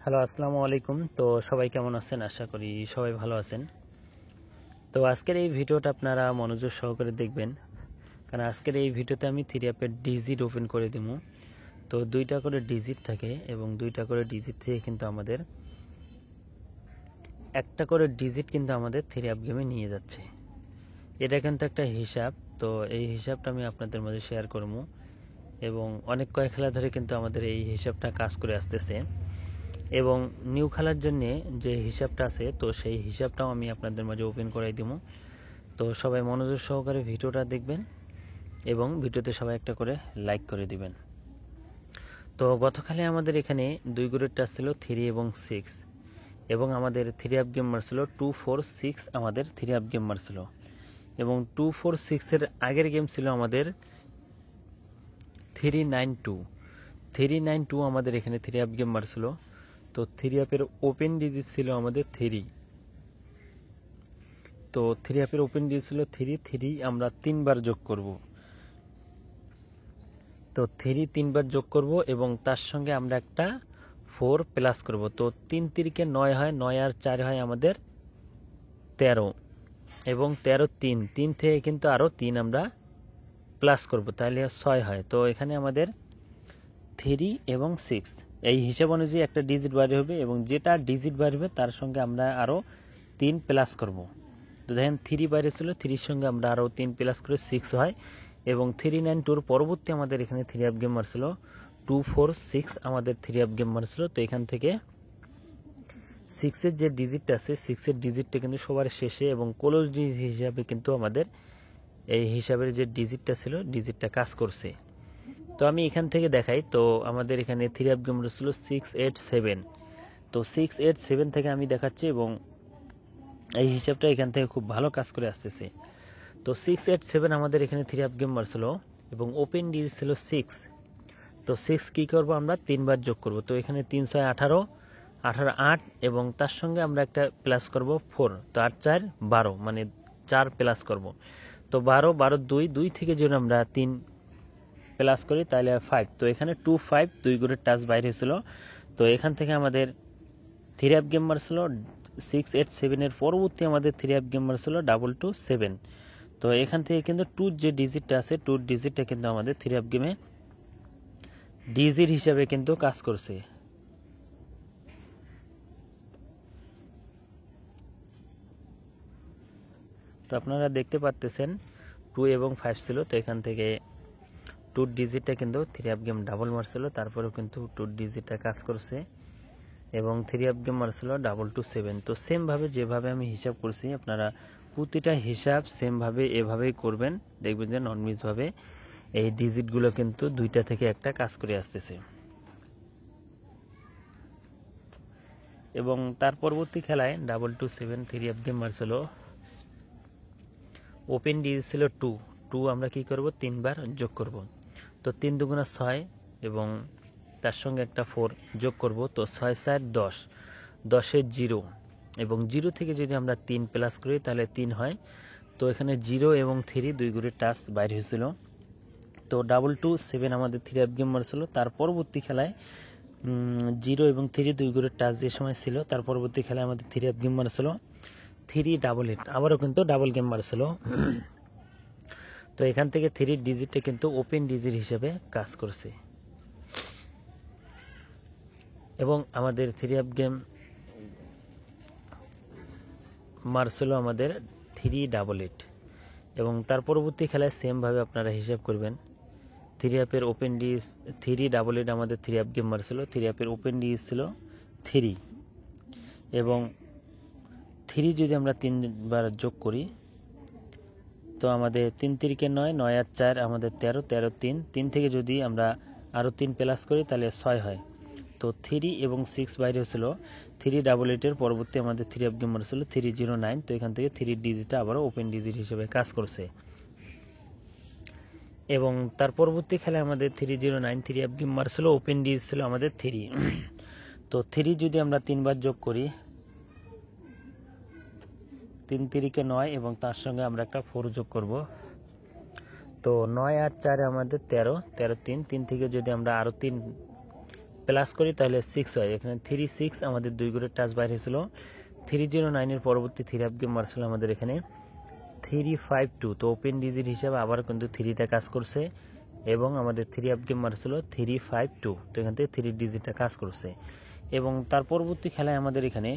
Hello, আসসালামু আলাইকুম। তো সবাই কেমন আছেন? আশা করি সবাই ভালো আছেন। তো আজকের এই ভিডিওটা আপনারা মনোযোগ সহকারে দেখবেন, কারণ আজকের এই ভিডিওতে আমি থ্রি অ্যাপের ডিজিট ওপেন করে দিব। তো দুইটা করে ডিজিট থাকে এবং দুইটা করে ডিজিট থেকে কিন্তু আমাদের একটা করে ডিজিট কিন্তু আমাদের থ্রি অ্যাপ গেমে নিয়ে যাচ্ছে। এটা কিন্তু একটা হিসাব। তো এই হিসাবটা আমি আপনাদের মাঝে শেয়ার করব এবং অনেক কয়েক খেলা ধরে কিন্তু আমাদের এই হিসাবটা কাজ করে আসতেছে এবং নিউ খেলার জন্য যে হিসাবটা আছে, তো সেই হিসাবটাও আমি আপনাদের মাঝে ওপেন করাই দিব। তো সবাই মনোযোগ সহকারে ভিডিওটা দেখবেন এবং ভিডিওতে সবাই একটা করে লাইক করে দিবেন। তো গতকালে আমাদের এখানে দুই গ্রুপের টাচ ছিল 3 এবং 6 এবং আমাদের থ্রি আপ গেম মারছিল 2-4-6। আমাদের থ্রি আপ গেম মারছিল এবং 2-4-6 এর আগের গেম ছিল আমাদের 3-9-2। 3-9-2 আমাদের এখানে থ্রি আপ গেম মারছিল। তো থ্রি অ্যাপের ওপেন ডিজিট ছিল আমাদের 3। তো থ্রি অ্যাপের ওপেন ডিজিট ছিল 3 আমরা 3বার যোগ করব। তো 3 যোগ করব এবং তার সঙ্গে আমরা একটা 4 প্লাস করব। তো 3-3 9 হয়, 9 আর 4 হয় আমাদের 13 এবং 13 থেকে কিন্তু আরও 3 আমরা প্লাস করব, তাহলে 6 হয়। তো এখানে আমাদের 3 এবং 6 এই হিসাব অনুযায়ী একটা ডিজিট বাড়ি হবে এবং যেটা ডিজিট বাড়বে তার সঙ্গে আমরা আরও 3 প্লাস করব। তো দেখেন 3 বাইরে ছিল, 3-র সঙ্গে আমরা আরও 3 প্লাস করে 6 হয় এবং 3-9-2 পরবর্তী আমাদের এখানে থ্রি আপ গেম মারছিল 2-4-6 আমাদের থ্রি আপ গেম মারছিল। তো এখান থেকে 6-এর যে ডিজিটটা আছে, 6-এর ডিজিটটা কিন্তু সবার শেষে এবং ক্লোজ ডিজিট হিসাবে কিন্তু আমাদের এই হিসাবের যে ডিজিটটা ছিল, ডিজিটটা কাজ করছে। তো আমি এখান থেকে দেখাই। তো আমাদের এখানে থ্রি আপ গেম ছিল 6-8-7। তো 6-8-7 থেকে আমি দেখাচ্ছি এবং এই হিসাবটা এখান থেকে খুব ভালো কাজ করে আসতেছে। তো 6-8-7 আমাদের এখানে থ্রি আপ গেম মারছিল এবং ওপেন ডিজিট ছিল 6। তো 6 কী করবো, আমরা 3বার যোগ করব। তো এখানে 3-6-18, 18-8 এবং তার সঙ্গে আমরা একটা প্লাস করব 4। তো 8-4-12 মানে 4 প্লাস করব। তো 12-12-2 থেকে যদি আমরা 3 প্লাস করি তাহলে 5। তো এখানে 2-5 দুই গুণের টাচ বাইরে হয়েছিল। তো এখান থেকে আমাদের থ্রি আপ গেম মারছিল 6-8-7 পরবর্তী আমাদের থ্রি আপ গেম মারছিল 2-2-7। তো এখান থেকে কিন্তু 2 যে ডিজিটটা আছে, 2 ডিজিটটা কিন্তু আমাদের থ্রি আপ গেমে ডিজিট হিসাবে কিন্তু কাজ করছে। তো আপনারা দেখতে পাচ্ছেন 2 এবং 5 ছিল। তো এখান থেকে 2 ডিজিটটা কিন্তু থ্রি আপ গেম ডাবল মারছিল, তারপরেও কিন্তু 2 ডিজিটটা কাজ করছে এবং থ্রি আপ গেম মারছিল 2-2-7। তো সেমভাবে যেভাবে আমি হিসাব করছি আপনারা প্রতিটা হিসাব সেমভাবে এভাবেই করবেন, দেখবেন যে নন মিসভাবে এই ডিজিটগুলো কিন্তু দুইটা থেকে একটা কাজ করে আসতেছে। এবং তার পরবর্তী খেলায় 2-2-7 থ্রি আপ গেম মারছিল, ওপেন ডিজিট ছিল 2। আমরা কি করব, 3বার যোগ করব। তো 3-2-6 এবং তার সঙ্গে একটা 4 যোগ করব। তো 6-4-10, 10-এ 0 এবং 0 থেকে যদি আমরা 3 প্লাস করি তাহলে 3 হয়। তো এখানে 0 এবং 3 দুই গুণের টাচ বাইরে হয়েছিল। তো 2-2-7 আমাদের থ্রি আপ গেম মারছিল। তার পরবর্তী খেলায় 0 এবং 3 দুই গুণের টাচ যে সময় ছিল, তার পরবর্তী খেলায় আমাদের থ্রি আপ গেম মারছিল 3-8, আবারও কিন্তু ডাবল গেম মারছিল। তো এখান থেকে 3 ডিজিটটা কিন্তু ওপেন ডিজিট হিসেবে কাজ করছে এবং আমাদের থ্রি আপ গেম মারছিল আমাদের 3-8 এবং তার পরবর্তী খেলায় সেমভাবে আপনারা হিসাব করবেন। থ্রি অ্যাপের ওপেন ডিজ 3-8 আমাদের থ্রি আপ গেম মারছিল, থ্রি অ্যাপের ওপেন ডিজ ছিল 3 এবং 3 যদি আমরা 3বার যোগ করি তো আমাদের 3-3-9, 9 আর 4 আমাদের 13, 13-3 থেকে যদি আমরা আরও 3 প্লাস করি তাহলে 6 হয়। তো 3 এবং 6 বাইরে হয়েছিল 3-8 পরবর্তী আমাদের থ্রি আপ গেম মারছিল 3-0-9। তো এখান থেকে 3 ডিজিটটা আবারও ওপেন ডিজিট হিসেবে কাজ করছে এবং তার পরবর্তী খেলায় আমাদের 3-0-9 থ্রি আপ গেম মারছিল, ওপেন ডিজিট ছিল আমাদের 3। তো 3 যদি আমরা 3বার যোগ করি 3-3-9 এবং তার সঙ্গে আমরা একটা 4 যোগ করব। তো 9 আর 4 আমাদের 13, 13-3 থেকে যদি আমরা আরও 3 প্লাস করি তাহলে 6 হয়। এখানে 3 6 আমাদের 2 ঘরের টাচ বাইর হয়েছিল। 309 পরবর্তী 3 আপ গেম মারছিল আমাদের এখানে 352। তো ওপেন ডিজিট হিসাবে আবার কিন্তু 3টা কাজ করছে এবং আমাদের 3 আপ গেম মারছিল 352। তো এখান থেকে 3 ডিজিটটা কাজ করছে এবং তার পরবর্তী খেলায় আমাদের এখানে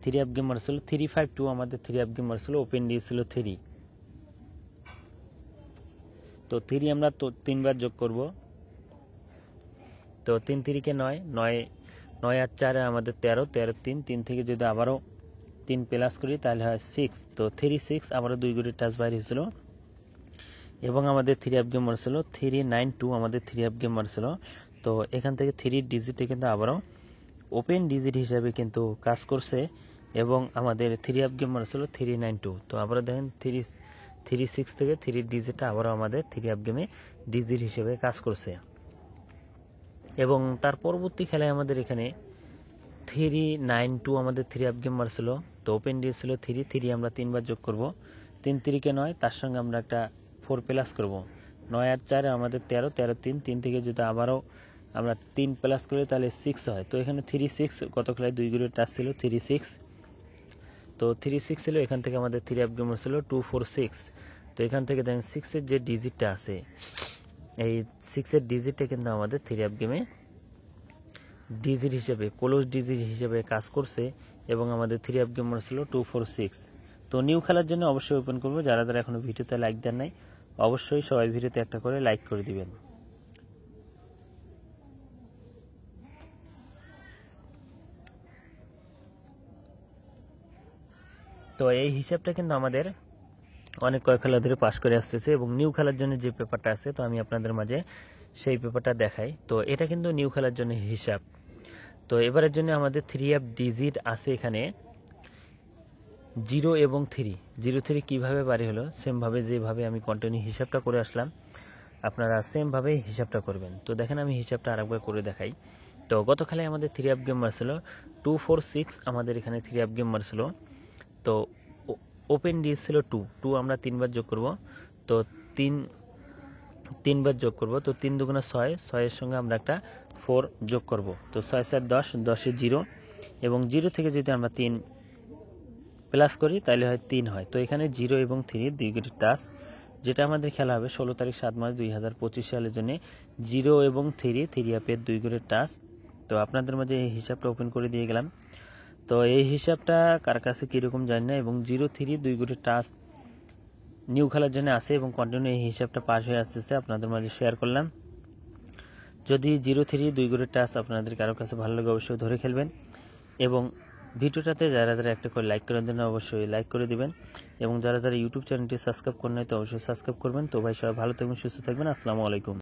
3 আপ গেম মারছিল 352। আমাদের 3 আপ গেম মারছিল ওপেন ডিজিট ছিল 3। তো 3 আমরা তো 3বার যোগ করব। তো 3 3 কে 9, 9 9 আর 4 আমাদের 13, 13 3 3 থেকে যদি আবারও 3 প্লাস করি তাহলে হয় 6। তো 3 6 আবারও 2 ঘরের টাচ বাইর হয়েছিল এবং আমাদের 3 আপ গেম মারছিল 392। আমাদের 3 আপ গেম মারছিল। তো এখান থেকে 3 ডিজিটে কিন্তু আবারও ওপেন ডিজিট হিসাবে কিন্তু কাজ করছে এবং আমাদের 3 আপ গেম মারছিল 392। তো আবারও দেখেন 36 থেকে 3 ডিজিটটা আবারও আমাদের 3 আপ গেমে ডিজিট হিসেবে কাজ করছে এবং তার পরবর্তী খেলায় আমাদের এখানে 392 আমাদের 3 আপ গেম মারছিল। তো ওপেন ডিজিট ছিল 3 3 আমরা 3বার যোগ করব। 3 3 কে 9, তার সঙ্গে আমরা একটা 4 প্লাস করব। 9 আর 4 আমাদের 13, 13 3 3 থেকে যদি আবারও আমরা 3 প্লাস করি তাহলে 6 হয়। তো এখানে 3 6 কত খেলায় 2 ঘরের টাচ ছিল 3 6। তো 3 6 ছিল, এখান থেকে আমাদের 3 আপ গেম ছিল 2 4 6। তো এখান থেকে দেখেন 6 এর যে ডিজিটটা আছে এই 6 এর ডিজিটটা কিন্তু আমাদের 3 আপ গেমে ডিজিট হিসেবে ক্লোজ ডিজিট হিসেবে কাজ করছে এবং আমাদের 3 আপ গেম ছিল 2 4 6। তো নিউ খেলার জন্য অবশ্যই ওপেন করবো। যারা যারা এখনো ভিডিওতে লাইক দেন নাই অবশ্যই সবাই ভিডিওতে একটা করে লাইক করে দিবেন। তো এই হিসাবটা কিন্তু আমাদের অনেক কয়েক খেলা ধরে পাস করে আসতেছে এবং নিউ খেলার জন্য যে পেপারটা আছে তো আমি আপনাদের মাঝে সেই পেপারটা দেখাই। তো এটা কিন্তু নিউ খেলার জন্য হিসাব। তো এবারের জন্য আমাদের 3 আপ ডিজিট আছে এখানে 0 এবং 3। 0 3 কীভাবে বাড়ি হলো সেমভাবে যেভাবে আমি কন্টিনিউ হিসাবটা করে আসলাম আপনারা সেমভাবেই হিসাবটা করবেন। তো দেখেন আমি হিসাবটা আরেকবার করে দেখাই। তো গত খেলায় আমাদের 3 আপ গেম মারছিল 2 4 6। আমাদের এখানে 3 আপ গেম মারছিল। তো ওপেন ডিজিট ছিল 2 2 আমরা 3বার যোগ করব। তো 3বার যোগ করব। তো 3 দুগুণা 6, 6 এর সঙ্গে আমরা একটা 4 যোগ করব। তো 6 4 10, 10 এ 0 এবং 0 থেকে যদি আমরা 3 প্লাস করি তাহলে হয় 3 হয়। তো এখানে 0 এবং 3 দুই ঘরের টাচ যেটা আমাদের খেলা হবে 16 তারিখ 7 মাস 2025 সালের জন্য 0 এবং 3 আপের 2 ঘরের টাচ। তো আপনাদের মাঝে এই হিসাবটা ওপেন করে দিয়ে গেলাম। তো এই হিসাবটা কার কাছে কীরকম জানি না এবং 0 3 2 ঘরের টাচ নিউ খেলার জন্য আছে এবং কন্টিনিউ এই হিসাবটা পাস হয়ে আসতেছে আপনাদের মাঝে শেয়ার করলাম। যদি 0 3 2 ঘরের টাচ আপনাদের কারো কাছে ভালো লাগে অবশ্যই ধরে খেলবেন এবং ভিডিওটাতে যারা যারা একটা করে লাইক করার জন্য অবশ্যই লাইক করে দিবেন এবং যারা যারা ইউটিউব চ্যানেলটি সাবস্ক্রাইব করেন নাই তো অবশ্যই সাবস্ক্রাইব করবেন। তো ভাই সবাই ভালো থাকবেন, সুস্থ থাকবেন। আসসালামু আলাইকুম।